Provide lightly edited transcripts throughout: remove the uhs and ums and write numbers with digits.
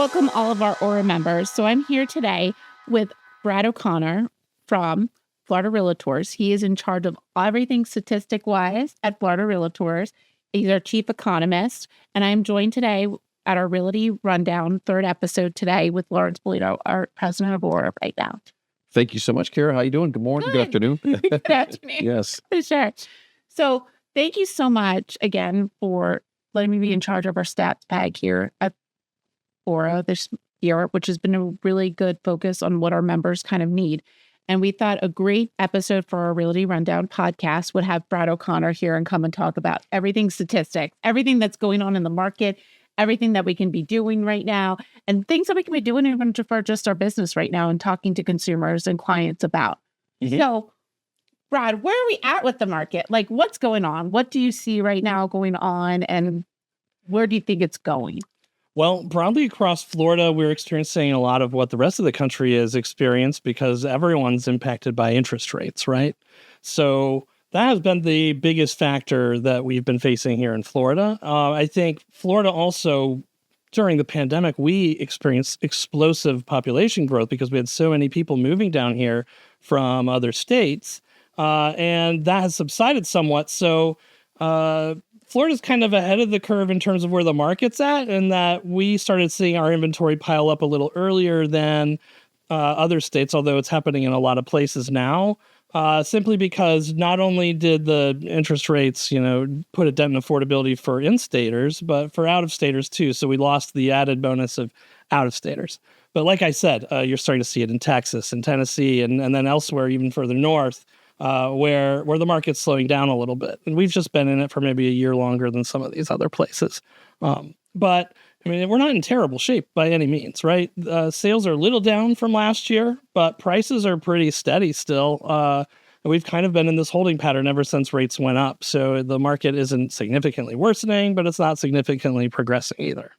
welcome all of our ORRA members. So I'm here today with Brad O'Connor from Florida Realtors. He is in charge of everything statistic-wise at Florida Realtors. He's our chief economist. And I'm joined today at our Realty Rundown, third episode today with Lawrence Bolito, our president of ORRA right now. Thank you so much, Kara. How you doing? Good morning. Good afternoon. Good afternoon. Yes. For sure. So thank you so much again for letting me be in charge of our stats bag here at ORRA this year, which has been a really good focus on what our members kind of need. And we thought a great episode for our Realty Rundown podcast would have Brad O'Connor here and come and talk about everything statistics, everything that's going on in the market, everything that we can be doing right now, and things that we can be doing even for just our business right now and talking to consumers and clients about. Mm-hmm. So, Brad, where are we at with the market? Like, what's going on? What do you see right now going on, and where do you think it's going? Well, broadly across Florida, we're experiencing a lot of what the rest of the country has experienced because everyone's impacted by interest rates, right? So that has been the biggest factor that we've been facing here in Florida. I think Florida also, during the pandemic, we experienced explosive population growth because we had so many people moving down here from other states, and that has subsided somewhat. So Florida's kind of ahead of the curve in terms of where the market's at, and that we started seeing our inventory pile up a little earlier than other states, although it's happening in a lot of places now, simply because not only did the interest rates, put a dent in affordability for in-staters, but for out-of-staters too. So we lost the added bonus of out-of-staters. But like I said, you're starting to see it in Texas and Tennessee and then elsewhere, even further north, where the market's slowing down a little bit. And we've just been in it for maybe a year longer than some of these other places. But I mean, we're not in terrible shape by any means, right? Sales are a little down from last year, but prices are pretty steady still. We've kind of been in this holding pattern ever since rates went up. So the market isn't significantly worsening, but it's not significantly progressing either.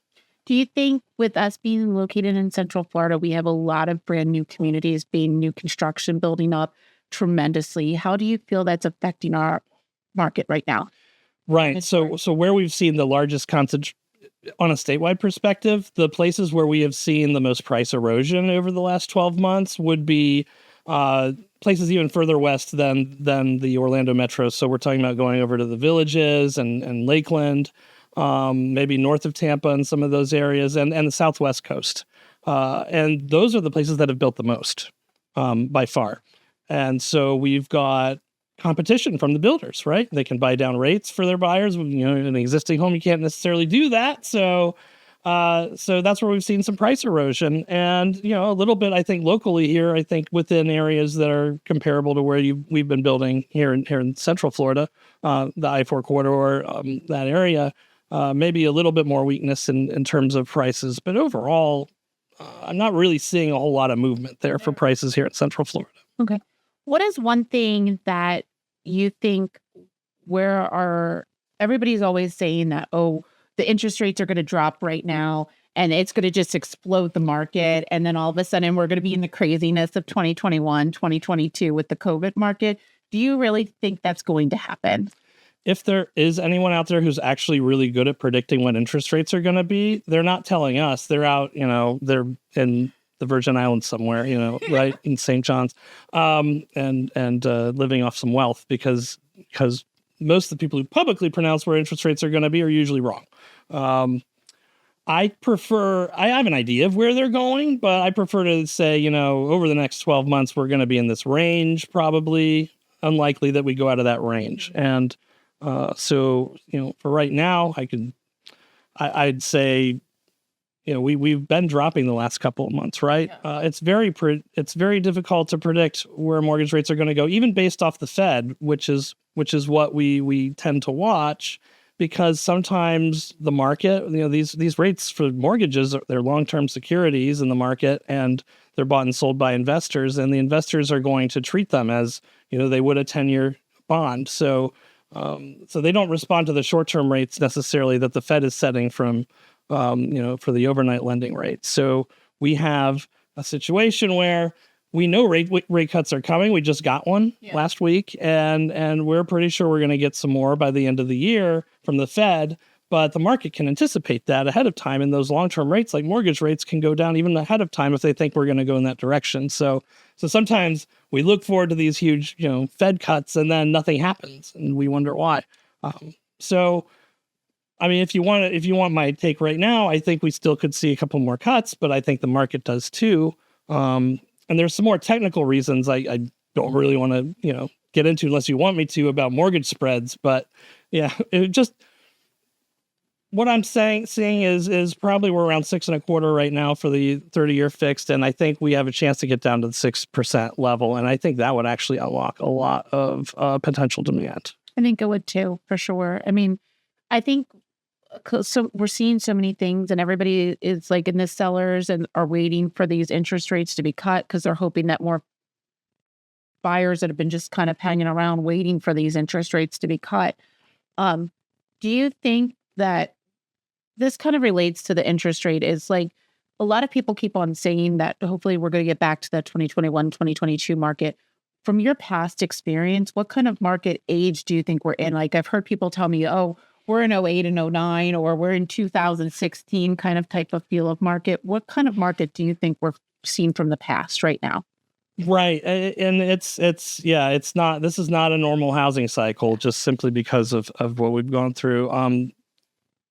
Do you think with us being located in Central Florida, we have a lot of brand new communities, being new construction building up tremendously? How do you feel that's affecting our market right now? Right. So where we've seen the largest concentration on a statewide perspective, the places where we have seen the most price erosion over the last 12 months would be places even further west than the Orlando metro. So we're talking about going over to the Villages and Lakeland, maybe north of Tampa and some of those areas, and the Southwest coast. And those are the places that have built the most by far. And so we've got competition from the builders, right? They can buy down rates for their buyers. In an existing home, you can't necessarily do that. So that's where we've seen some price erosion. And, a little bit, I think, locally here, I think within areas that are comparable to where we've been building here in Central Florida, the I-4 corridor, that area, maybe a little bit more weakness in terms of prices. But overall, I'm not really seeing a whole lot of movement there for prices here in Central Florida. Okay. What is one thing that you think everybody's always saying that, the interest rates are going to drop right now and it's going to just explode the market. And then all of a sudden we're going to be in the craziness of 2021, 2022 with the COVID market. Do you really think that's going to happen? If there is anyone out there who's actually really good at predicting what interest rates are going to be, they're not telling us. They're out, they're in the Virgin Islands somewhere, right in St. John's, and living off some wealth because most of the people who publicly pronounce where interest rates are going to be are usually wrong. I have an idea of where they're going, but I prefer to say, over the next 12 months, we're going to be in this range, probably unlikely that we go out of that range. And so, for right now, I'd say, we've been dropping the last couple of months, right? Yeah. It's very difficult to predict where mortgage rates are going to go, even based off the Fed, which is what we tend to watch, because sometimes the market, these rates for mortgages, they're long-term securities in the market, and they're bought and sold by investors, and the investors are going to treat them as they would a 10-year bond. So they don't respond to the short-term rates necessarily that the Fed is setting from. For the overnight lending rate. So we have a situation where we know rate cuts are coming. We just got one last week, and we're pretty sure we're going to get some more by the end of the year from the Fed. but the market can anticipate that ahead of time. And those long-term rates, like mortgage rates, can go down even ahead of time if they think we're going to go in that direction. So sometimes we look forward to these huge, Fed cuts, and then nothing happens, and we wonder why. So, I mean, if you want my take right now, I think we still could see a couple more cuts, but I think the market does too. And there's some more technical reasons I don't really want to, get into unless you want me to about mortgage spreads. But yeah, what I'm seeing is probably we're around 6.25 right now for the 30-year fixed, and I think we have a chance to get down to the 6% level, and I think that would actually unlock a lot of potential demand. I think it would too, for sure. I mean, I think so. We're seeing so many things, and everybody is like in the sellers and are waiting for these interest rates to be cut because they're hoping that more buyers that have been just kind of hanging around waiting for these interest rates to be cut. Do you think that this kind of relates to the interest rate? Is like a lot of people keep on saying that hopefully we're going to get back to the 2021, 2022 market. From your past experience, what kind of market age do you think we're in? Like I've heard people tell me, oh, we're in 08 and 09, or we're in 2016 kind of type of feel of market. What kind of market do you think we're seeing from the past right now? Right. And this is not a normal housing cycle, just simply because of what we've gone through.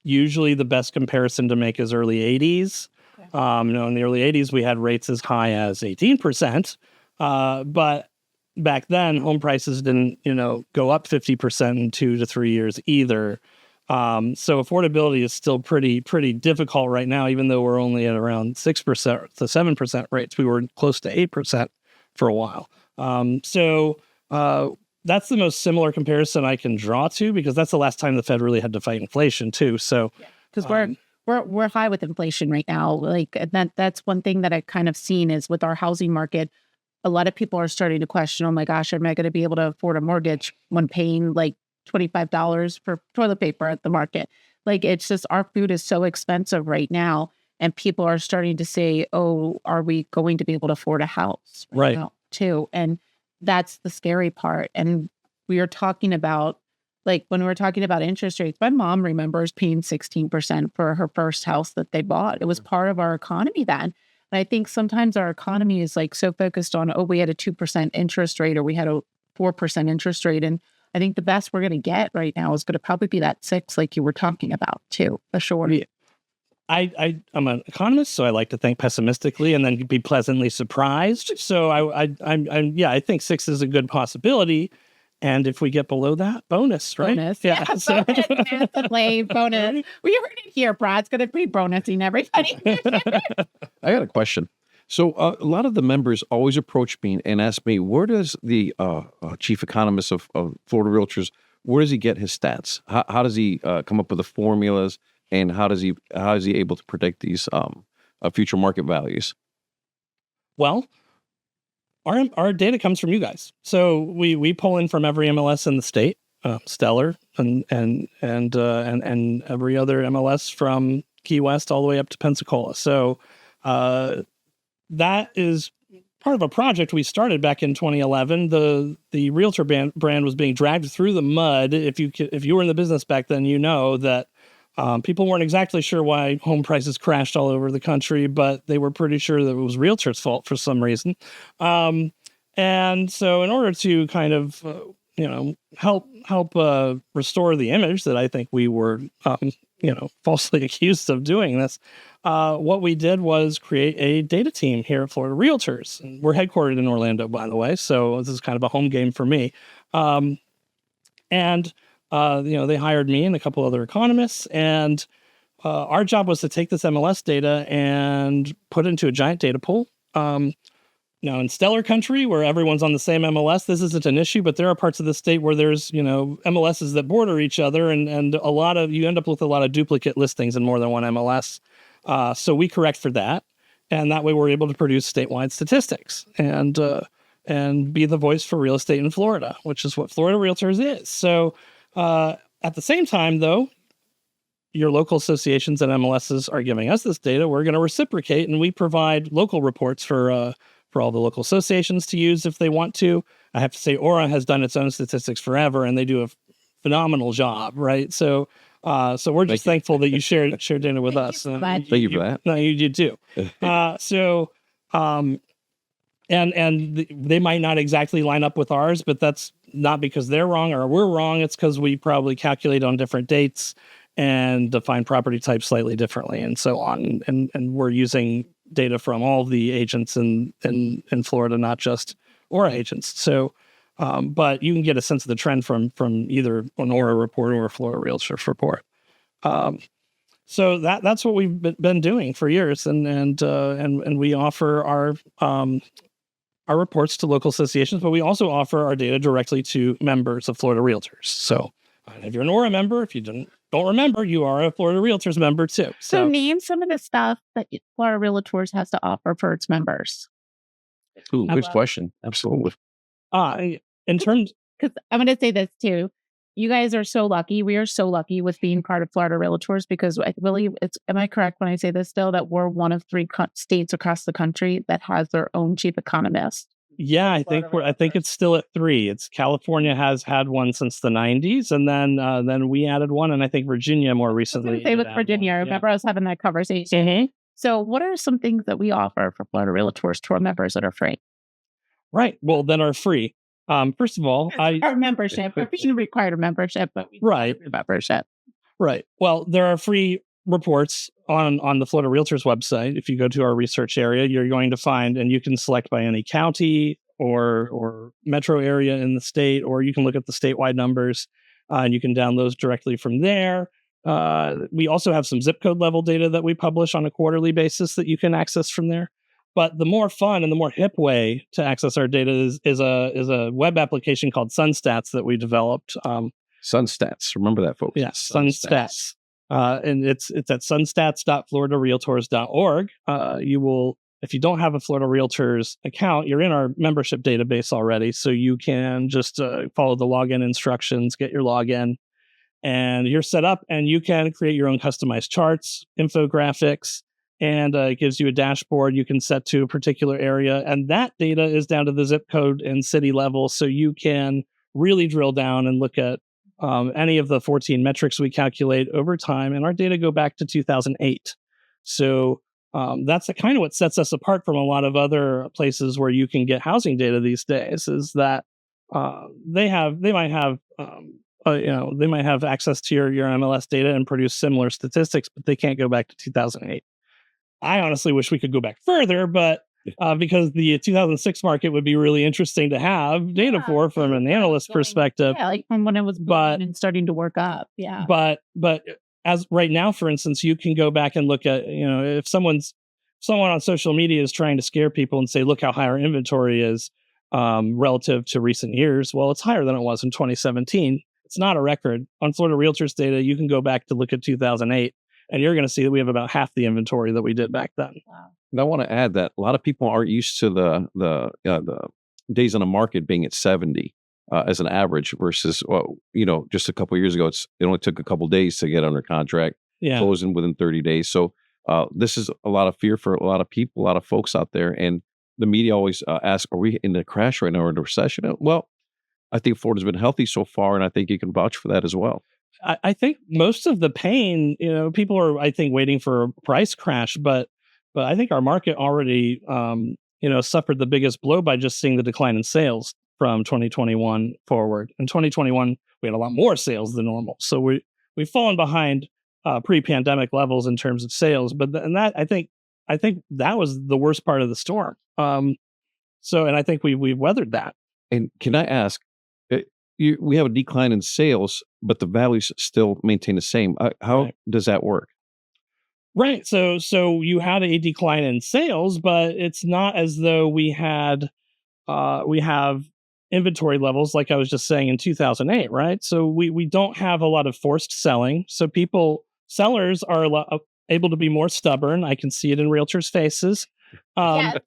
Usually the best comparison to make is early 80s. Okay. In the early 80s, we had rates as high as 18%. But back then, home prices didn't, go up 50% in 2 to 3 years either. So affordability is still pretty difficult right now, even though we're only at around 6% to 7% rates. We were close to 8% for a while. That's the most similar comparison I can draw to, because that's the last time the Fed really had to fight inflation too. So, because we're high with inflation right now. Like that's one thing that I kind of seen is with our housing market, a lot of people are starting to question, oh my gosh, am I going to be able to afford a mortgage when paying like $25 for toilet paper at the market? Like it's just our food is so expensive right now. And people are starting to say, oh, are we going to be able to afford a house right now too? And that's the scary part. And we are talking about, like when we were talking about interest rates, my mom remembers paying 16% for her first house that they bought. It was part of our economy then. And I think sometimes our economy is like so focused on, oh, we had a 2% interest rate or we had a 4% interest rate. And I think the best we're going to get right now is going to probably be that 6, like you were talking about too, for sure. Yeah. I'm an economist, so I like to think pessimistically and then be pleasantly surprised. So I think 6 is a good possibility. And if we get below that, bonus, right? Bonus. Yeah. So. Bonus. We heard it here, Brad. It's going to be bonusing everybody. I got a question. So a lot of the members always approach me and ask me, where does the chief economist of Florida Realtors, where does he get his stats? How does he come up with the formulas? And how is he able to predict these future market values? Well, our data comes from you guys. So we pull in from every MLS in the state, Stellar, and every other MLS from Key West all the way up to Pensacola. So that is part of a project we started back in 2011. The Realtor brand was being dragged through the mud. If you were in the business back then, you know that. People weren't exactly sure why home prices crashed all over the country, but they were pretty sure that it was Realtor's fault for some reason. And so in order to kind of, help restore the image that I think we were, falsely accused of doing this, what we did was create a data team here at Florida Realtors. And we're headquartered in Orlando, by the way, so this is kind of a home game for me. They hired me and a couple other economists, and our job was to take this MLS data and put it into a giant data pool. Now, in stellar country, where everyone's on the same MLS, this isn't an issue, but there are parts of the state where there's, MLSs that border each other, and you end up with a lot of duplicate listings in more than one MLS. So we correct for that, and that way we're able to produce statewide statistics and be the voice for real estate in Florida, which is what Florida Realtors is. So at the same time, though, your local associations and MLSs are giving us this data. We're going to reciprocate, and we provide local reports for all the local associations to use if they want to. I have to say, ORRA has done its own statistics forever, and they do a phenomenal job, right? So So we're just Thank you. thankful that you shared data with Thank us. you so much. Thank you for that. No, you do. They might not exactly line up with ours, but that's not because they're wrong or we're wrong. It's because we probably calculate on different dates and define property types slightly differently, and so on. And we're using data from all the agents in Florida, not just ORRA agents. So, but you can get a sense of the trend from either an ORRA report or a Florida Realtors report. So that's what we've been doing for years, and we offer our reports to local associations, but we also offer our data directly to members of Florida Realtors. So if you're an ORRA member, if you don't remember, you are a Florida Realtors member too. So name some of the stuff that Florida Realtors has to offer for its members. Ooh, good question. Absolutely. In terms, because I'm going to say this too. You guys are so lucky. We are so lucky with being part of Florida Realtors because I believe am I correct when I say this still, that we're one of 3 states across the country that has their own chief economist? Yeah, I think it's still at 3. It's California has had one since the 90s, and then we added one, and I think Virginia more recently. I was going to say with Virginia. I remember I was having that conversation. Mm-hmm. So what are some things that we offer for Florida Realtors to our members that are free? Right. Well, that are free. First of all, our membership. We're being required a membership, but we right membership. Right. Well, there are free reports on the Florida Realtors website. If you go to our research area, you're going to find, and you can select by any county or metro area in the state, or you can look at the statewide numbers, and you can download those directly from there. We also have some zip code level data that we publish on a quarterly basis that you can access from there. But the more fun and the more hip way to access our data is a web application called SunStats that we developed. SunStats. Remember that, folks. Yes, SunStats. And it's at sunstats.floridarealtors.org. You will, if you don't have a Florida Realtors account, you're in our membership database already. So you can just follow the login instructions, get your login, and you're set up, and you can create your own customized charts, infographics, and it gives you a dashboard you can set to a particular area. And that data is down to the zip code and city level. So you can really drill down and look at any of the 14 metrics we calculate over time. And our data go back to 2008. So that's kind of what sets us apart from a lot of other places where you can get housing data these days, is that they might have access to your MLS data and produce similar statistics, but they can't go back to 2008. I honestly wish we could go back further, but because the 2006 market would be really interesting to have data for from an analyst perspective. Yeah, like from when it was booming and starting to work up. Yeah. But as right now, for instance, you can go back and look at, if someone on social media is trying to scare people and say, look how high our inventory is relative to recent years. Well, it's higher than it was in 2017. It's not a record. On Florida Realtors data, you can go back to look at 2008. And you're going to see that we have about half the inventory that we did back then. Wow. And I want to add that a lot of people aren't used to the days on the market being at 70 as an average versus, just a couple of years ago, it only took a couple of days to get under contract, closing within 30 days. So this is a lot of fear for a lot of people, a lot of folks out there. And the media always ask, are we in a crash right now or in a recession? Well, I think Florida's been healthy so far, and I think you can vouch for that as well. I think most of the pain, people are, I think, waiting for a price crash, but I think our market already, suffered the biggest blow by just seeing the decline in sales from 2021 forward. In 2021, we had a lot more sales than normal, so we've fallen behind pre-pandemic levels in terms of sales. But I think that was the worst part of the storm. And I think we've weathered that. And can I ask? We have a decline in sales, but the values still maintain the same. How does that work? Right. So you had a decline in sales, but it's not as though we have inventory levels like I was just saying in 2008, right? So we don't have a lot of forced selling. So sellers are able to be more stubborn. I can see it in realtors' faces. Yes.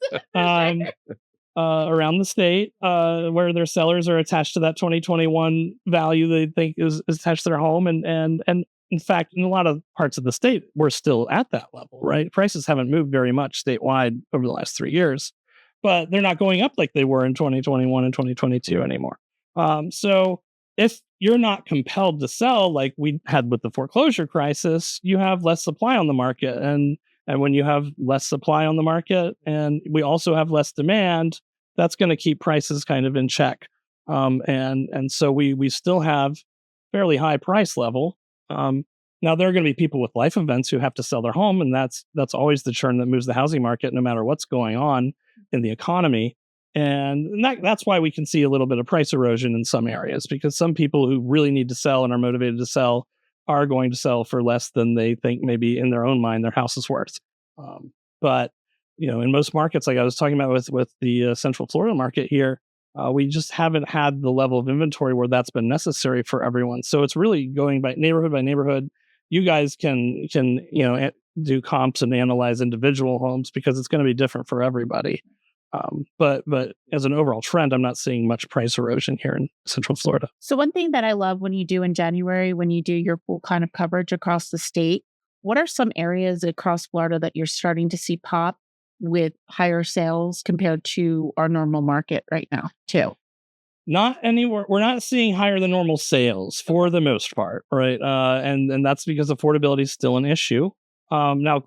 Around the state, where their sellers are attached to that 2021 value they think is attached to their home, and in fact, in a lot of parts of the state, we're still at that level, right? Prices haven't moved very much statewide over the last 3 years, but they're not going up like they were in 2021 and 2022 anymore. So if you're not compelled to sell like we had with the foreclosure crisis. You have less supply on the market, and when you have less supply on the market, and we also have less demand, that's going to keep prices kind of in check. And so we still have fairly high price level. Now there are going to be people with life events who have to sell their home, and that's always the churn that moves the housing market, no matter what's going on in the economy. And that's why we can see a little bit of price erosion in some areas, because some people who really need to sell and are motivated to sell are going to sell for less than they think maybe in their own mind their house is worth. But in most markets, like I was talking about with the Central Florida market here, we just haven't had the level of inventory where that's been necessary for everyone. So it's really going by neighborhood. You guys can do comps and analyze individual homes because it's going to be different for everybody. But as an overall trend, I'm not seeing much price erosion here in Central Florida. So one thing that I love when you do in January, when you do your full kind of coverage across the state, what are some areas across Florida that you're starting to see pop with higher sales compared to our normal market right now too? Not anywhere. We're not seeing higher than normal sales for the most part, right? And that's because affordability is still an issue. Now,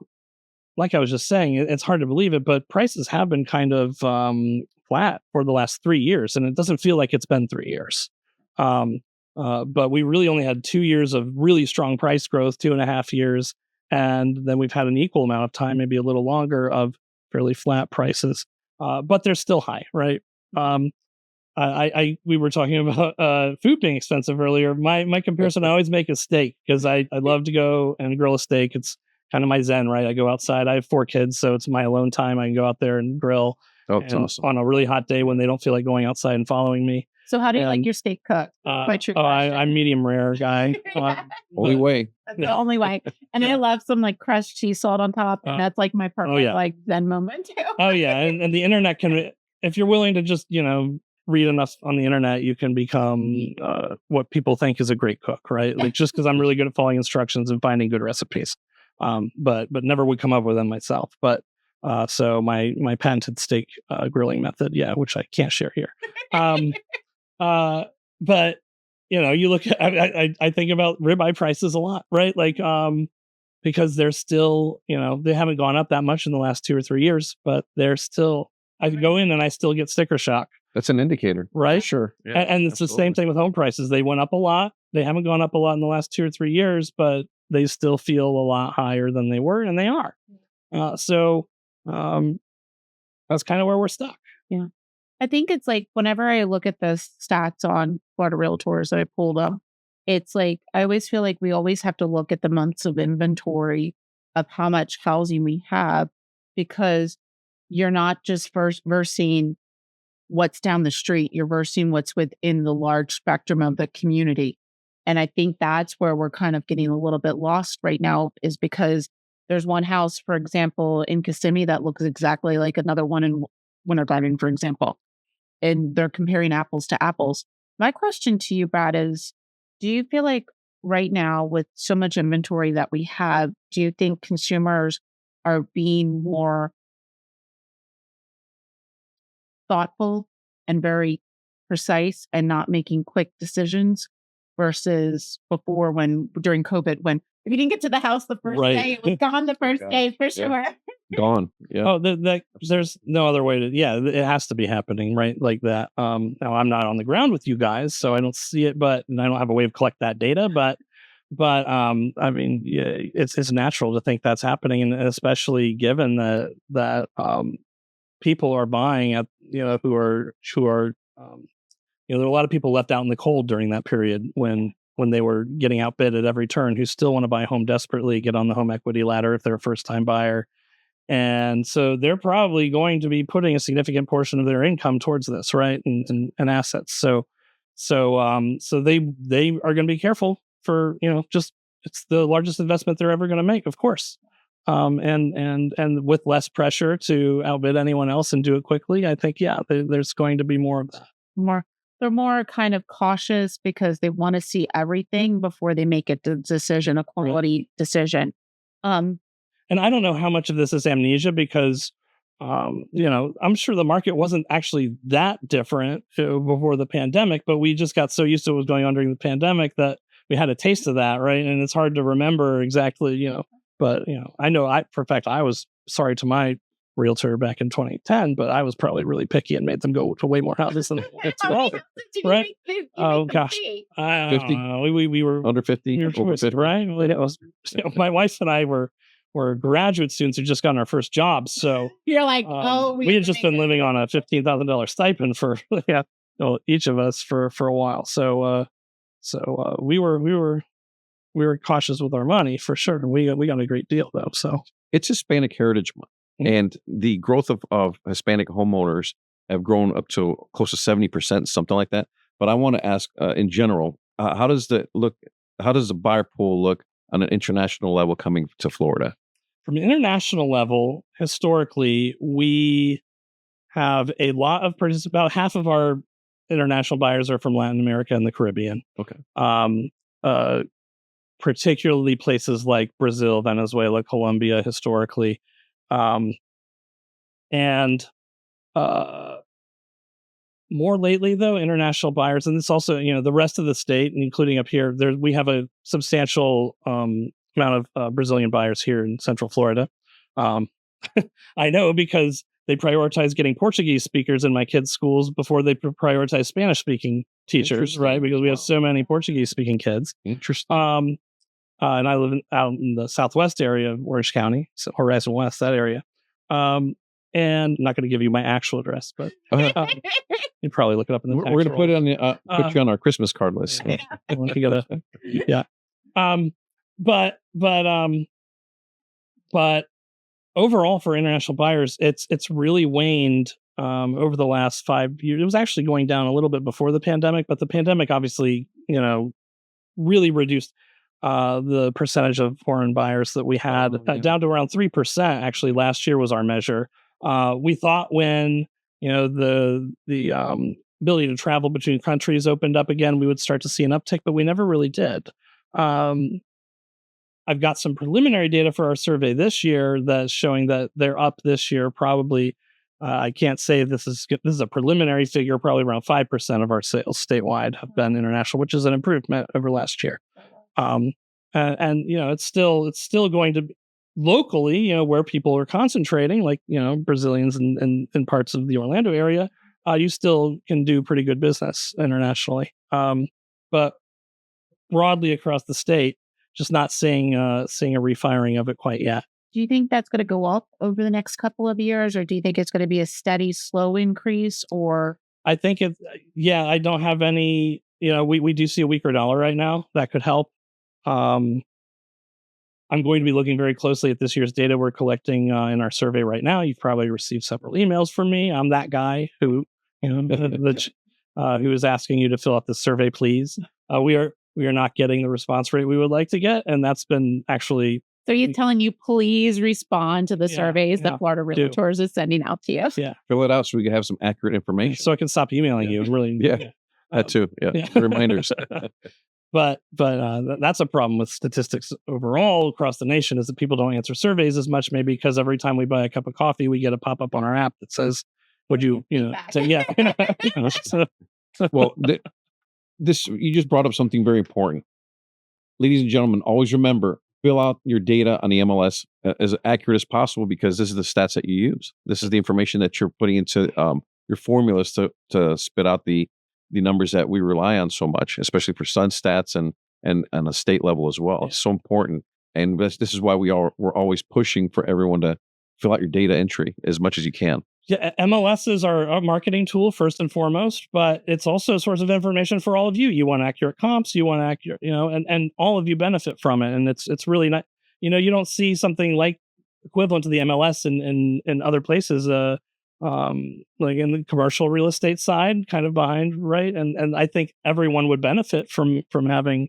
like I was just saying, it's hard to believe it, but prices have been kind of flat for the last 3 years, and it doesn't feel like it's been 3 years. But we really only had 2 years of really strong price growth, 2.5 years, and then we've had an equal amount of time, maybe a little longer, of fairly flat prices. But they're still high, right? We were talking about food being expensive earlier. My comparison I always make is steak, because I love to go and grill a steak. It's kind of my zen, right? I go outside. I have 4 kids, so it's my alone time. I can go out there and grill. Oh, that's awesome. On a really hot day when they don't feel like going outside and following me. So how do you like your steak cooked? I'm medium rare guy. Only way. That's the only way. And I love some like crushed cheese salt on top. And that's like my perfect like zen moment too. Oh yeah. And the internet can, if you're willing to just, read enough on the internet, you can become what people think is a great cook, right? Like just because I'm really good at following instructions and finding good recipes. But never would come up with them myself. But so my patented steak grilling method, which I can't share here. But you look at, I think about ribeye prices a lot, right? Like because they're still, they haven't gone up that much in the last 2 or 3 years, but they're still. I go in and I still get sticker shock. That's an indicator, right? Sure. Yeah, and it's absolutely the same thing with home prices. They went up a lot. They haven't gone up a lot in the last 2 or 3 years, but they still feel a lot higher than they were, and they are. So that's kind of where we're stuck. Yeah. I think it's like whenever I look at the stats on Florida Realtors that I pulled up, it's like I always feel like we always have to look at the months of inventory of how much housing we have, because you're not just versing what's down the street, you're versing what's within the large spectrum of the community. And I think that's where we're kind of getting a little bit lost right now, is because there's one house, for example, in Kissimmee that looks exactly like another one in Winter Garden, for example. And they're comparing apples to apples. My question to you, Brad, is do you feel like right now with so much inventory that we have, do you think consumers are being more thoughtful and very precise and not making quick decisions versus before, when during COVID, when if you didn't get to the house the first day, it was gone the first day for sure. Gone. Yeah. Oh, there's no other way to. Yeah, it has to be happening, right? Like that. Now I'm not on the ground with you guys, so I don't see it, and I don't have a way of collect that data. But I mean, it's natural to think that's happening, and especially given that people are buying at who are there are a lot of people left out in the cold during that period when they were getting outbid at every turn, who still want to buy a home desperately, get on the home equity ladder if they're a first time buyer. And so they're probably going to be putting a significant portion of their income towards this, right? And assets. So they are going to be careful for, just it's the largest investment they're ever going to make, of course. And with less pressure to outbid anyone else and do it quickly, I think, there's going to be more of that. They're more kind of cautious because they want to see everything before they make a decision, a quality decision. And I don't know how much of this is amnesia, because I'm sure the market wasn't actually that different before the pandemic, but we just got so used to what was going on during the pandemic that we had a taste of that, right? And it's hard to remember exactly, but I know for a fact I was sorry to my realtor back in 2010, but I was probably really picky and made them go to way more houses than right? Oh gosh, I don't 50? know. We were Under 50? we were Over 50? right. Well, it was, my wife and I were graduate students who just gotten our first jobs, so You're like, oh, we had just been living on a $15,000 stipend for each of us for a while. So we were cautious with our money for sure. We got a great deal though. So It's Hispanic Heritage Month, Mhm. and the growth of Hispanic homeowners have grown up to close to 70%, something like that. But I want to ask, in general, how does the buyer pool look on an international level coming to Florida? from an international level, historically, we have a lot of about half of our international buyers are from Latin America and the Caribbean. Okay. Um, uh, Particularly places like Brazil, Venezuela, Colombia, historically, um, and uh, more lately, though, international buyers, and it's also the rest of the state, including up here. There we have a substantial amount of Brazilian buyers here in Central Florida. Um, I know because they prioritize getting Portuguese speakers in my kids' schools before they prioritize Spanish speaking teachers, Interesting. right? Because we have Wow. so many Portuguese speaking kids. Interesting. And I live out in the southwest area of Orange County, so Horizon West, that area. And I'm not going to give you my actual address, but you'd probably look it up in the We're tax going to put it rolls. on put you on our Christmas card list. Yeah. You gotta, yeah. But overall for international buyers, it's really waned over the last 5 years. It was actually going down a little bit before the pandemic, but the pandemic obviously, really reduced the percentage of foreign buyers that we had down to around 3%. Actually, last year was our measure. We thought when the ability to travel between countries opened up again, we would start to see an uptick, but we never really did. I've got some preliminary data for our survey this year that's showing that they're up this year. Probably, I can't say this is a preliminary figure. Probably around 5% of our sales statewide have been international, which is an improvement over last year. And it's still going to be locally, where people are concentrating, like Brazilians in parts of the Orlando area. You still can do pretty good business internationally, but broadly across the state, just not seeing a refiring of it quite yet. Do you think that's going to go up over the next couple of years, or do you think it's going to be a steady, slow increase? Or I think I don't have any. We do see a weaker dollar right now. That could help. I'm going to be looking very closely at this year's data we're collecting in our survey right now. You've probably received several emails from me. I'm that guy who, who is asking you to fill out this survey, please. We are not getting the response rate we would like to get, and that's been actually. So you're telling you, please respond to the surveys that Florida Realtors is sending out to you. Yeah, fill it out so we can have some accurate information. So I can stop emailing you. Really, that too. Yeah, reminders. But that's a problem with statistics overall across the nation, is that people don't answer surveys as much, maybe because every time we buy a cup of coffee, we get a pop up on our app that says, "Would you say yeah?" Well, this you just brought up something very important, ladies and gentlemen. Always remember, fill out your data on the MLS as accurate as possible, because this is the stats that you use. This is the information that you're putting into your formulas to spit out the numbers that we rely on so much, especially for Sun stats and on a state level as well. Yeah. It's so important, and this is why we're always pushing for everyone to fill out your data entry as much as you can. Yeah, MLSs are a marketing tool first and foremost, but it's also a source of information for all of you. You want accurate comps, you want accurate, and all of you benefit from it. And it's really not, you don't see something like equivalent to the MLS in other places, like in the commercial real estate side, kind of behind, right? And I think everyone would benefit from having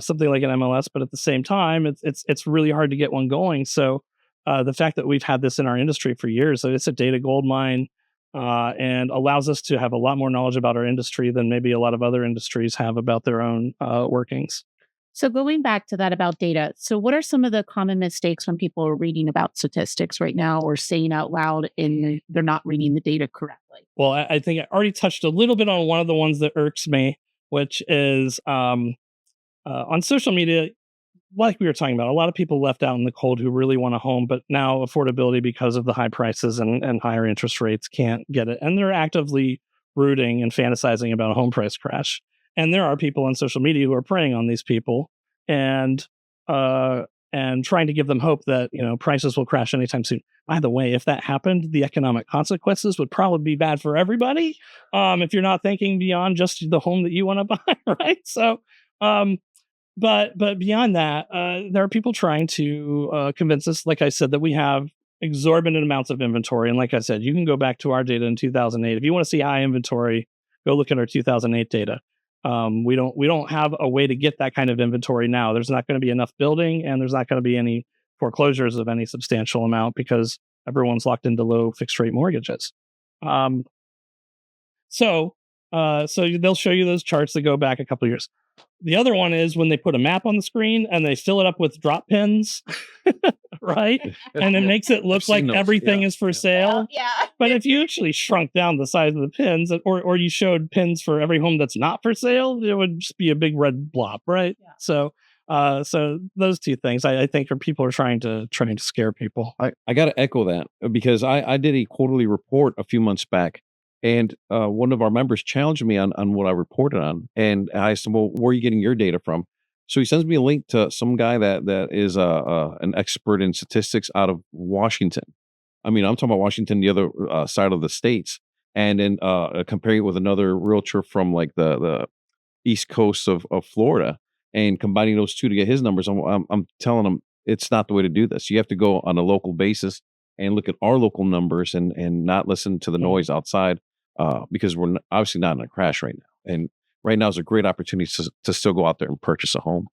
something like an MLS, but at the same time, it's really hard to get one going. So. The fact that we've had this in our industry for years, so it's a data gold mine, and allows us to have a lot more knowledge about our industry than maybe a lot of other industries have about their own workings. So going back to that about data, so what are some of the common mistakes when people are reading about statistics right now or saying out loud and they're not reading the data correctly? Well, I think I already touched a little bit on one of the ones that irks me, which is on social media. Like we were talking about, a lot of people left out in the cold who really want a home, but now affordability because of the high prices and higher interest rates can't get it. And they're actively rooting and fantasizing about a home price crash. And there are people on social media who are preying on these people and uh and trying to give them hope that, prices will crash anytime soon. By the way, if that happened, the economic consequences would probably be bad for everybody. If you're not thinking beyond just the home that you want to buy, right? So um but beyond that, there are people trying to convince us, like I said, that we have exorbitant amounts of inventory. And like I said, you can go back to our data in 2008. If you want to see high inventory, go look at our 2008 data. We don't have a way to get that kind of inventory now. There's not going to be enough building, and there's not going to be any foreclosures of any substantial amount because everyone's locked into low fixed rate mortgages. Um, so they'll show you those charts that go back a couple of years. The other one is when they put a map on the screen and they fill it up with drop pins, right? And it makes it look like everything is for sale. Yeah. But if you actually shrunk down the size of the pins, or you showed pins for every home that's not for sale, it would just be a big red blob, right? Yeah. So those two things I think people are trying to scare people. I got to echo that because I did a quarterly report a few months back, and one of our members challenged me on what I reported on, and I said, "Well, where are you getting your data from?" So he sends me a link to some guy that is an expert in statistics out of Washington. I mean, I'm talking about Washington, the other side of the states, and then comparing it with another realtor from like the east coast of Florida, and combining those two to get his numbers. I'm telling him it's not the way to do this. You have to go on a local basis and look at our local numbers and not listen to the noise outside because we're obviously not in a crash right now. And right now is a great opportunity to still go out there and purchase a home.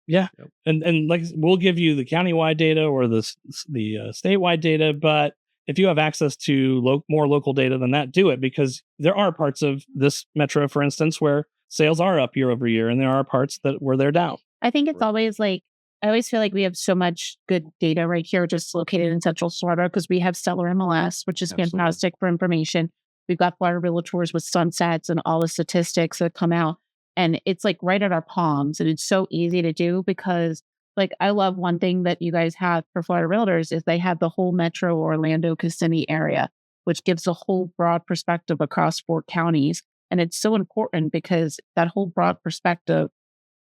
Yeah, Yep. and like we'll give you the countywide data or the statewide data, but if you have access to more local data than that, do it, because there are parts of this metro, for instance, where sales are up year over year, and there are parts where they're down. I think it's Right. always like, I always feel like we have so much good data right here, just located in Central Florida, because we have Stellar MLS, which is Absolutely. fantastic for information. We've got Florida Realtors with sunsets and all the statistics that come out. And it's like right at our palms. And it's so easy to do because, like, I love one thing that you guys have for Florida Realtors is they have the whole Metro Orlando Kissimmee area, which gives a whole broad perspective across 4 counties. And it's so important because that whole broad perspective,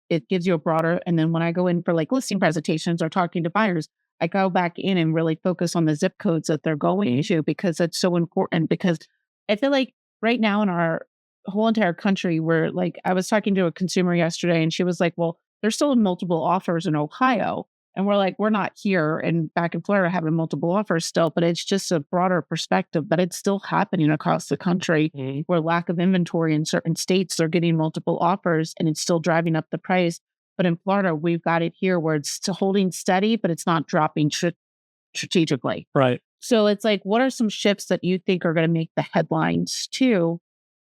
it gives you a broader. And then when I go in for like listing presentations or talking to buyers, I go back in and really focus on the zip codes that they're going to, because it's so important. Because I feel like right now in our whole entire country, we're like, I was talking to a consumer yesterday and she was like, well, there's still multiple offers in Ohio. And we're like, we're not here and back in Florida having multiple offers still, but it's just a broader perspective that it's still happening across the country where lack of inventory in certain states, they're getting multiple offers and it's still driving up the price. But in Florida, we've got it here where it's holding steady, but it's not dropping strategically. Right. So it's like, what are some shifts that you think are going to make the headlines too,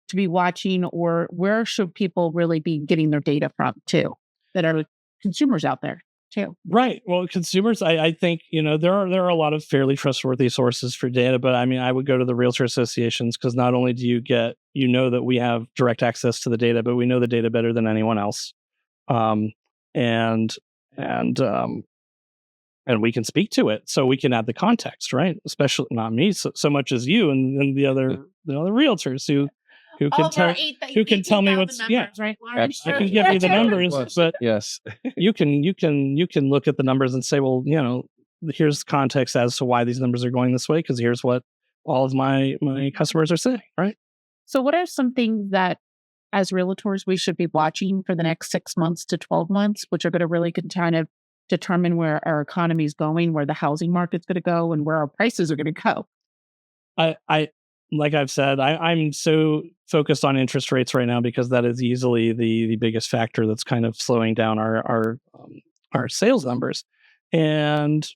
to be watching, or where should people really be getting their data from too, that are consumers out there too? Right. Well, consumers, I think, there are a lot of fairly trustworthy sources for data, but I mean, I would go to the realtor associations, because not only do you get, that we have direct access to the data, but we know the data better than anyone else. And we can speak to it, so we can add the context, right? Especially not me so much as you and the other realtors who can tell me what's right? I can give you the numbers, but Yes. you can look at the numbers and say, well, here's context as to why these numbers are going this way, because here's what all of my customers are saying, right? So what are some things that as realtors we should be watching for the next 6 months to 12 months, which are going to really kind of determine where our economy is going, where the housing market's going to go, and where our prices are going to go? I like I've said, I'm so focused on interest rates right now, because that is easily the biggest factor that's kind of slowing down our sales numbers. And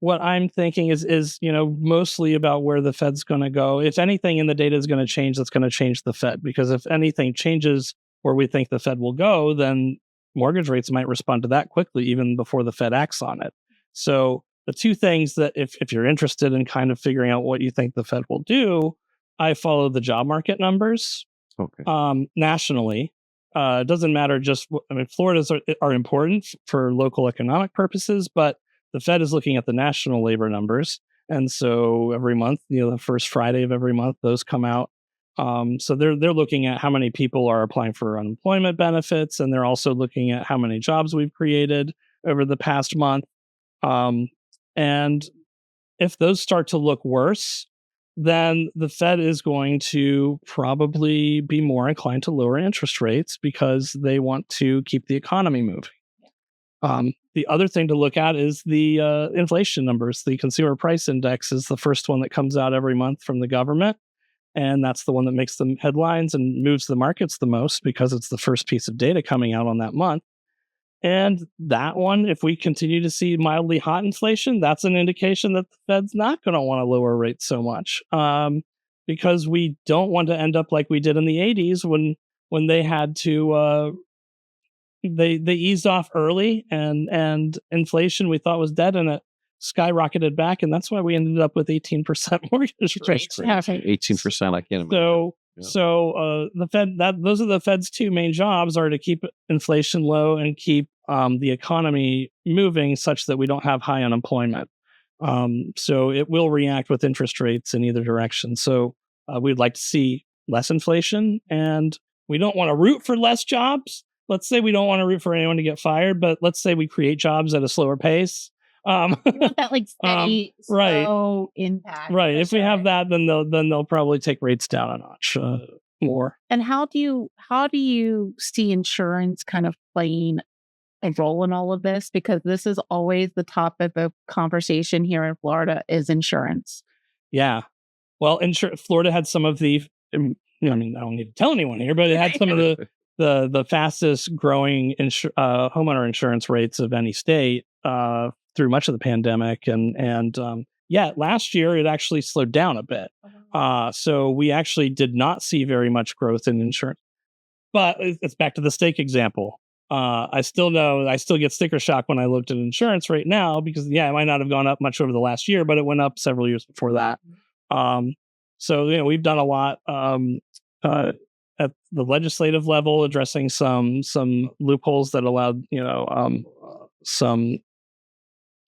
what I'm thinking is mostly about where the Fed's going to go. If anything in the data is going to change, that's going to change the Fed, because if anything changes where we think the Fed will go, then mortgage rates might respond to that quickly, even before the Fed acts on it. So the two things that if you're interested in kind of figuring out what you think the Fed will do, I follow the job market numbers nationally. It doesn't matter Florida's are important for local economic purposes, but the Fed is looking at the national labor numbers. And so every month, the first Friday of every month, those come out. So they're looking at how many people are applying for unemployment benefits, and they're also looking at how many jobs we've created over the past month. And if those start to look worse, then the Fed is going to probably be more inclined to lower interest rates because they want to keep the economy moving. The other thing to look at is the inflation numbers. The consumer price index is the first one that comes out every month from the government. And that's the one that makes the headlines and moves the markets the most because it's the first piece of data coming out on that month. And that one, if we continue to see mildly hot inflation, that's an indication that the Fed's not going to want to lower rates so much, because we don't want to end up like we did in the 80s when they had to they eased off early and inflation we thought was dead, and it skyrocketed back, and that's why we ended up with 18% mortgage rates. 18%. I can't imagine. So the Fed, those are the Fed's two main jobs, are to keep inflation low and keep the economy moving such that we don't have high unemployment. So it will react with interest rates in either direction. So we'd like to see less inflation, and we don't want to root for less jobs. Let's say we don't want to root for anyone to get fired, but let's say we create jobs at a slower pace. You want that steady, slow impact. Right. If we have that, then they'll probably take rates down a notch more. And how do you see insurance kind of playing a role in all of this? Because this is always the topic of conversation here in Florida is insurance. Yeah. Well, Florida had some of the. I don't need to tell anyone here, but it had some of the fastest growing homeowner insurance rates of any state through much of the pandemic, and last year it actually slowed down a bit. So we actually did not see very much growth in insurance. But it's back to the steak example. I still get sticker shock when I looked at insurance rate now because it might not have gone up much over the last year, but it went up several years before that. So we've done a lot at the legislative level, addressing some loopholes that allowed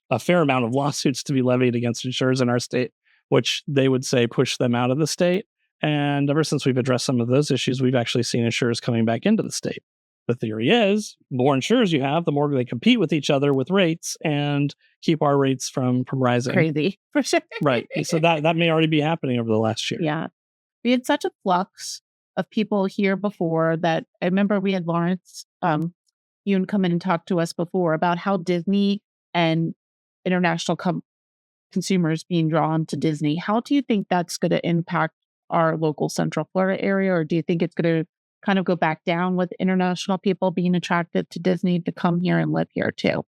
a fair amount of lawsuits to be levied against insurers in our state, which they would say push them out of the state. And ever since we've addressed some of those issues, we've actually seen insurers coming back into the state. The theory is, the more insurers you have, the more they compete with each other with rates and keep our rates from rising. Crazy, for sure. Right. So that may already be happening over the last year. Yeah. We had such a flux of people here before that I remember we had Lawrence Yoon come in and talk to us before about how Disney and international consumers being drawn to Disney. How do you think that's going to impact our local Central Florida area? Or do you think it's going to kind of go back down with international people being attracted to Disney to come here and live here too?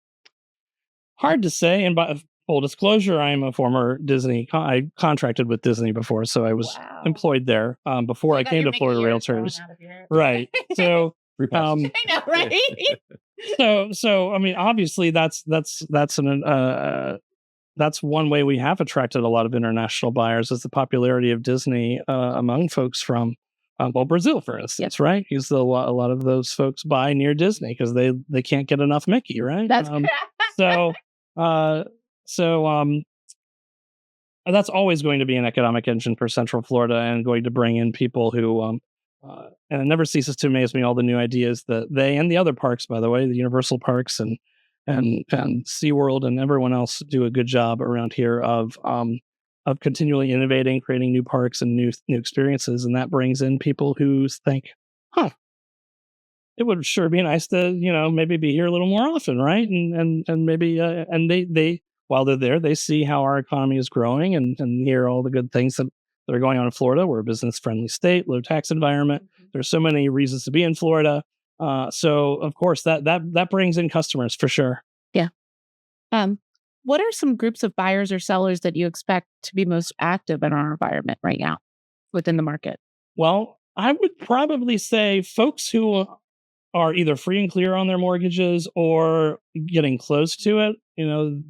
Hard to say. And by full disclosure, I'm a former Disney. I contracted with Disney before, so I was employed there before I came to Florida Realtors. Right. So, I know, right? so I mean, obviously, that's one way we have attracted a lot of international buyers is the popularity of Disney among folks from Brazil, for instance, right? Because a lot of those folks buy near Disney because they can't get enough Mickey, right? That's that's always going to be an economic engine for Central Florida and going to bring in people who, and it never ceases to amaze me all the new ideas that they and the other parks, by the way, the Universal parks and SeaWorld and everyone else do a good job around here of continually innovating, creating new parks and new experiences, and that brings in people who think, it would sure be nice to, maybe be here a little more often, right? And maybe and they while they're there, they see how our economy is growing and hear all the good things that are going on in Florida. We're a business-friendly state, low tax environment. There's so many reasons to be in Florida. So of course that brings in customers for sure. Yeah. What are some groups of buyers or sellers that you expect to be most active in our environment right now within the market? Well, I would probably say folks who are either free and clear on their mortgages or getting close to it,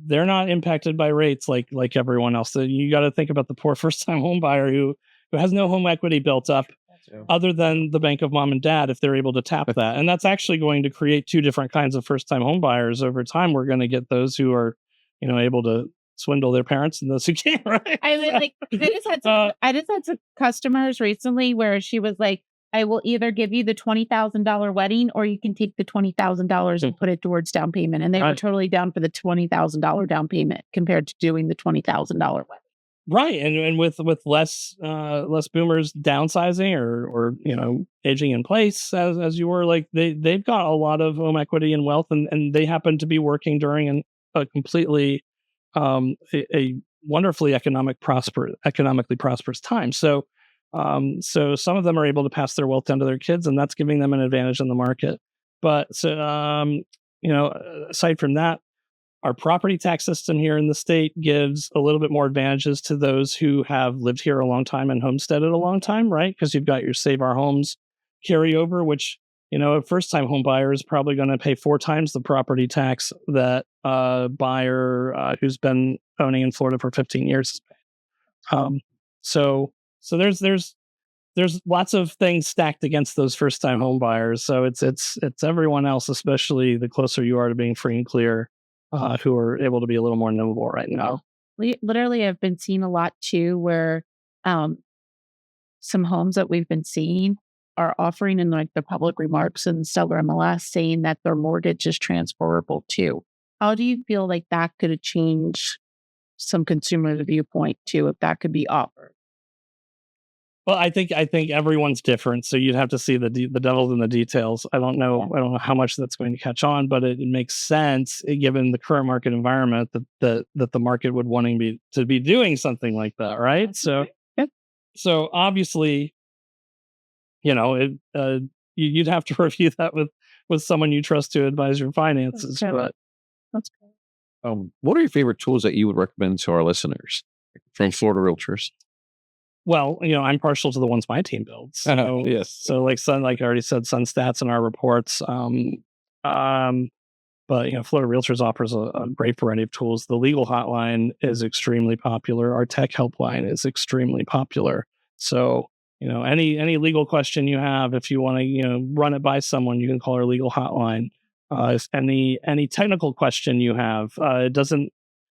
they're not impacted by rates like everyone else. So you got to think about the poor first time home buyer who has no home equity built up other than the bank of mom and dad if they're able to tap that. And that's actually going to create two different kinds of first time home buyers over time. We're going to get those who are, able to swindle their parents and those who can't, right? I mean, like, I just had some customers recently where she was like, I will either give you the $20,000 wedding or you can take the $20,000 and put it towards down payment. And they were Right. totally down for the $20,000 down payment compared to doing the $20,000 wedding. Right, and with less boomers downsizing or aging in place as you were, like they've got a lot of home equity and wealth, and they happen to be working during a completely a wonderfully economically prosperous time. So some of them are able to pass their wealth down to their kids, and that's giving them an advantage in the market. But aside from that, our property tax system here in the state gives a little bit more advantages to those who have lived here a long time and homesteaded a long time, right? Because you've got your Save Our Homes carryover, which, a first-time home buyer is probably going to pay 4 times the property tax that a buyer who's been owning in Florida for 15 years is paying. So there's lots of things stacked against those first-time home buyers. So it's everyone else, especially the closer you are to being free and clear, who are able to be a little more nimble right now. Literally, I've been seeing a lot too, where some homes that we've been seeing are offering in like the public remarks and seller MLS saying that their mortgage is transferable too. How do you feel like that could change some consumer viewpoint too, if that could be offered? Well, I think everyone's different, so you'd have to see the devil's in the details. I don't know how much that's going to catch on, but it makes sense given the current market environment that the market would wanting to be doing something like that, right? So, so obviously, you'd have to review that with someone you trust to advise your finances. But That's good. What are your favorite tools that you would recommend to our listeners from Florida Realtors? Well, I'm partial to the ones my team builds. So, yes. So like I already said, Sun Stats in our reports. But Florida Realtors offers a great variety of tools. The legal hotline is extremely popular. Our tech helpline is extremely popular. So any legal question you have, if you want to run it by someone, you can call our legal hotline. If any technical question you have, it doesn't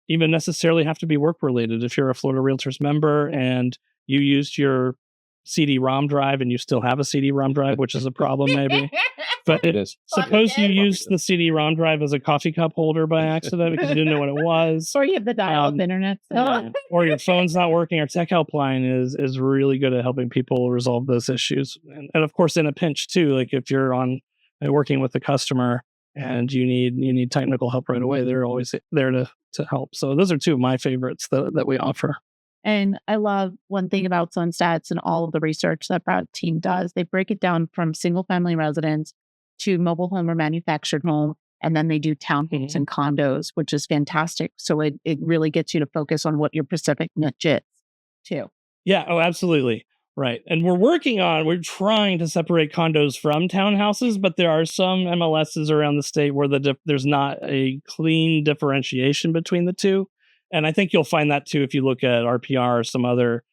even necessarily have to be work related. If you're a Florida Realtors member and you used your CD-ROM drive and you still have a CD-ROM drive, which is a problem maybe. But suppose you used the CD-ROM drive as a coffee cup holder by accident because you didn't know what it was. Or you have the dial-up internet. Or your phone's not working. Our tech helpline is really good at helping people resolve those issues. And of course, in a pinch too, like if you're working with the customer and you need technical help right away, they're always there to help. So those are two of my favorites that we offer. And I love one thing about SunStats and all of the research that Brad team does. They break it down from single family residence to mobile home or manufactured home. And then they do townhomes and condos, which is fantastic. So it really gets you to focus on what your specific niche is too. Yeah. Oh, absolutely. Right. And we're trying to separate condos from townhouses, but there are some MLSs around the state where there's not a clean differentiation between the two. And I think you'll find that too if you look at RPR or some other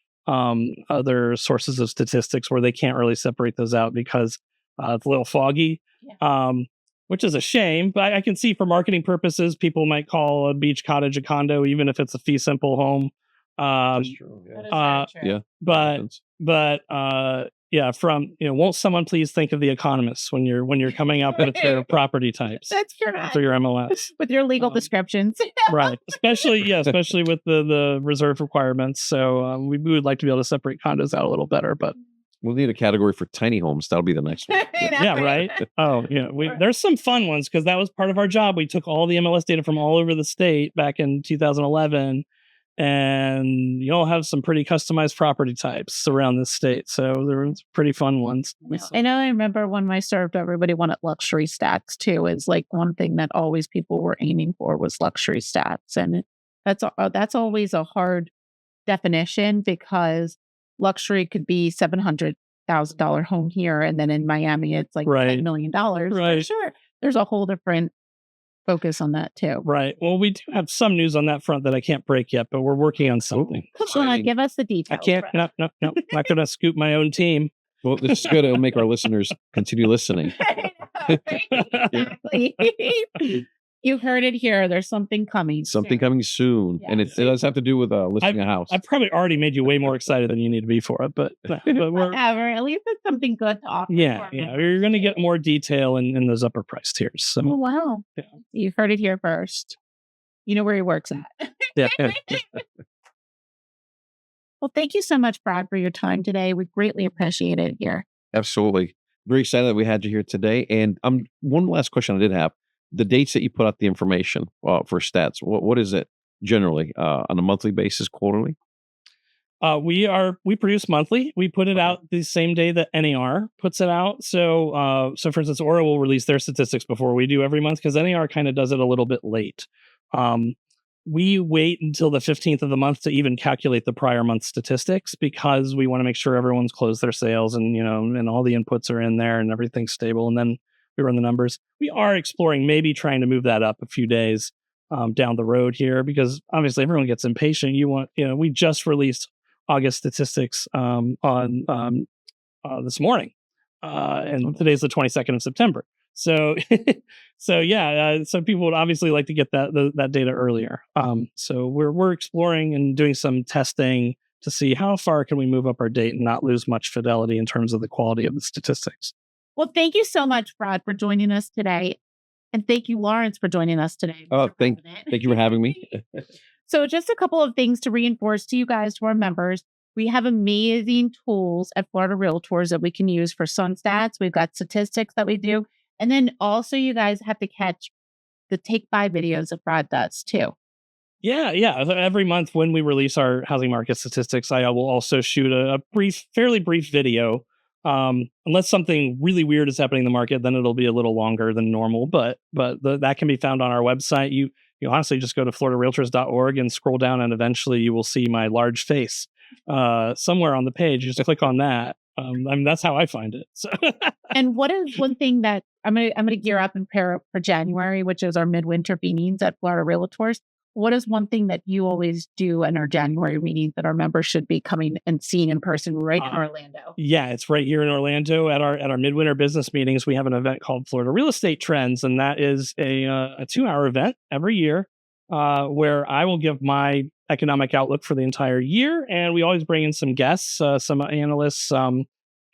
sources of statistics where they can't really separate those out because it's a little foggy, which is a shame. But I can see for marketing purposes, people might call a beach cottage a condo, even if it's a fee simple home. That's true. Yeah. Won't someone please think of the economists when you're coming up with their property types? That's correct. For your MLS with your legal descriptions, right? Especially with the reserve requirements. So we would like to be able to separate condos out a little better, but we'll need a category for tiny homes. That'll be the next one. Yeah, right. Oh, yeah. There's some fun ones because that was part of our job. We took all the MLS data from all over the state back in 2011. And you'll have some pretty customized property types around the state. So there were pretty fun ones. I know I remember when I served, everybody wanted luxury stats too. Is like one thing that always people were aiming for was luxury stats. And that's always a hard definition because luxury could be 700 $100,000 home here, and then in Miami, it's like Right. $10 million. For Right. sure. There's a whole different focus on that too. Right. Well, we do have some news on that front that I can't break yet, but we're working on something. Come on, give us the details. I can't. Brad. No. Not going to scoop my own team. Well, this is good. It'll make our listeners continue listening. Exactly. You heard it here. There's something coming. Something coming soon. And it does have to do with listing a house. I probably already made you way more excited than you need to be for it, but we're Whatever. At least it's something good to offer. yeah. You're going to get more detail in those upper price tiers. So Oh, wow. Yeah. You heard it here first. You know where he works at. yeah. Well, thank you so much, Brad, for your time today. We greatly appreciate it here. Absolutely. Very excited that we had you here today. And one last question I did have. The dates that you put out the information for stats, what is it generally on a monthly basis, quarterly? We produce monthly. We put it out the same day that NAR puts it out. So for instance, ORRA will release their statistics before we do every month because NAR kind of does it a little bit late. We wait until the 15th of the month to even calculate the prior month statistics because we want to make sure everyone's closed their sales and, and all the inputs are in there and everything's stable. And then we run the numbers. We are exploring maybe trying to move that up a few days down the road here because obviously everyone gets impatient. We just released August statistics on this morning, and today's the 22nd of September. So, some people would obviously like to get that data earlier. So we're exploring and doing some testing to see how far can we move up our date and not lose much fidelity in terms of the quality of the statistics. Well, thank you so much, Brad, for joining us today. And thank you, Lawrence, for joining us today. Oh, thank you for having me. So just a couple of things to reinforce to you guys, to our members. We have amazing tools at Florida Realtors that we can use for Sun Stats. We've got statistics that we do. And then also you guys have to catch the take buy videos that Brad does too. Yeah. Every month when we release our housing market statistics, I will also shoot a fairly brief video. Unless something really weird is happening in the market, then it'll be a little longer than normal. But that can be found on our website. You honestly just go to floridarealtors.org and scroll down, and eventually you will see my large face somewhere on the page. You just click on that. That's how I find it. So. And what is one thing that I'm gonna gear up and prepare for January, which is our midwinter meetings at Florida Realtors. What is one thing that you always do in our January meetings that our members should be coming and seeing in person right in Orlando? Yeah, it's right here in Orlando at our midwinter business meetings. We have an event called Florida Real Estate Trends, and that is a 2-hour event every year where I will give my economic outlook for the entire year, and we always bring in some guests, some analysts,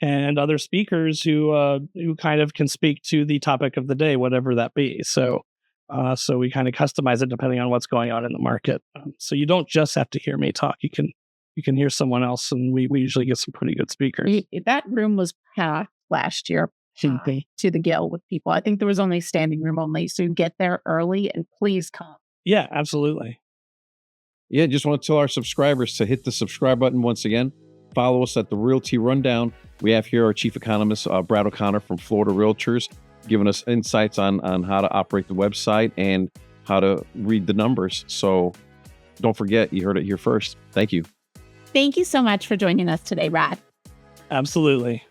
and other speakers who kind of can speak to the topic of the day, whatever that be. So we kind of customize it depending on what's going on in the market. So you don't just have to hear me talk. You can hear someone else, and we usually get some pretty good speakers. That room was packed last year to the gill with people. I think there was only standing room only. So get there early and please come. Yeah, absolutely. Yeah, just want to tell our subscribers to hit the subscribe button once again. Follow us at the Realty Rundown. We have here our chief economist, Brad O'Connor from Florida Realtors, giving us insights on how to operate the website and how to read the numbers. So don't forget, you heard it here first. Thank you. Thank you so much for joining us today, Brad. Absolutely.